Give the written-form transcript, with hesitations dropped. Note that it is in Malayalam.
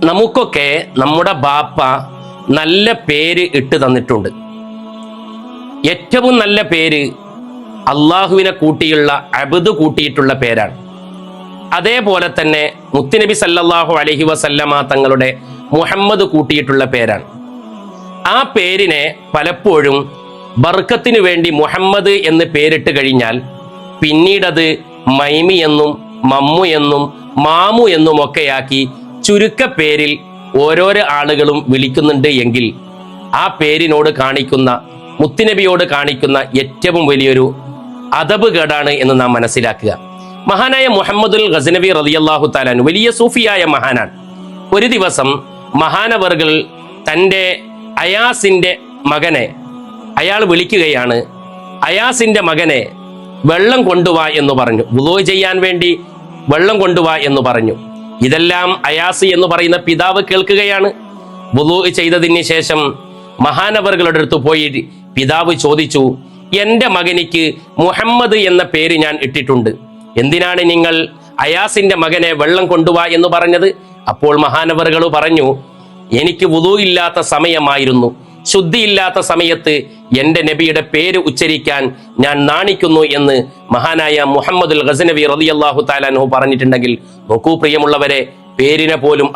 നമുക്കൊക്കെ നമ്മുടെ ബാപ്പ നല്ല പേര് ഇട്ട് തന്നിട്ടുണ്ട്. ഏറ്റവും നല്ല പേര് അള്ളാഹുവിനെ കൂട്ടിയുള്ള അബ്ദ് കൂട്ടിയിട്ടുള്ള പേരാണ്. അതേപോലെ തന്നെ മുത്തുനബി സല്ലല്ലാഹു അലൈഹി വസല്ലമ തങ്ങളുടെ മുഹമ്മദ് കൂട്ടിയിട്ടുള്ള പേരാണ്. ആ പേരിനെ പലപ്പോഴും ബർക്കത്തിനു വേണ്ടി മുഹമ്മദ് എന്ന് പേരിട്ട് കഴിഞ്ഞാൽ പിന്നീടത് മൈമി എന്നും മമ്മു എന്നും മാമു എന്നും ഒക്കെയാക്കി ചുരുക്കപ്പേരിൽ ഓരോരോ ആളുകളും വിളിക്കുന്നുണ്ട് എങ്കിൽ ആ പേരിനോട് കാണിക്കുന്ന, മുത്തുനബിയോട് കാണിക്കുന്ന ഏറ്റവും വലിയൊരു അദബ് കേടാണ് എന്ന് നാം മനസ്സിലാക്കുക. മഹാനായ മുഹമ്മദുൽ ഗസ്നവി റളിയല്ലാഹു തആല അൻഹു വലിയ സൂഫിയായ മഹാനാണ്. ഒരു ദിവസം മഹാനവർകൾ തൻ്റെ അയാസിൻ്റെ മകനെ അയാൾ വിളിക്കുകയാണ്. അയാസിൻ്റെ മകനെ വെള്ളം കൊണ്ടുവാ എന്ന് പറഞ്ഞു. വുളൂ ചെയ്യാൻ വേണ്ടി വെള്ളം കൊണ്ടുവാ എന്ന് പറഞ്ഞു. ഇതെല്ലാം അയാസ് എന്ന് പറയുന്ന പിതാവ് കേൾക്കുകയാണ്. വുളൂ ചെയ്തതിന് ശേഷം മഹാനവറുകളുടെ അടുത്ത് പോയി പിതാവ് ചോദിച്ചു, എൻ്റെ മകനിക്ക് മുഹമ്മദ് എന്ന പേര് ഞാൻ ഇട്ടിട്ടുണ്ട്, എന്തിനാണ് നിങ്ങൾ അയാസിന്റെ മകനെ വെള്ളം കൊണ്ടുവാ എന്ന് പറഞ്ഞത്? അപ്പോൾ മഹാനവറുകൾ പറഞ്ഞു, എനിക്ക് വുളൂ ഇല്ലാത്ത സമയമായിരുന്നു, ശുദ്ധിയില്ലാത്ത സമയത്ത് എൻ്റെ നബിയുടെ പേര് ഉച്ചരിക്കാൻ ഞാൻ നാണിക്കുന്നു എന്ന് മഹാനായ മുഹമ്മദുൽ ഗസ്നവി റളിയല്ലാഹു തആല അൻഹു പറഞ്ഞിട്ടുണ്ടെങ്കിൽ നോക്കൂ പ്രിയമുള്ളവരെ, പേരിനെ പോലും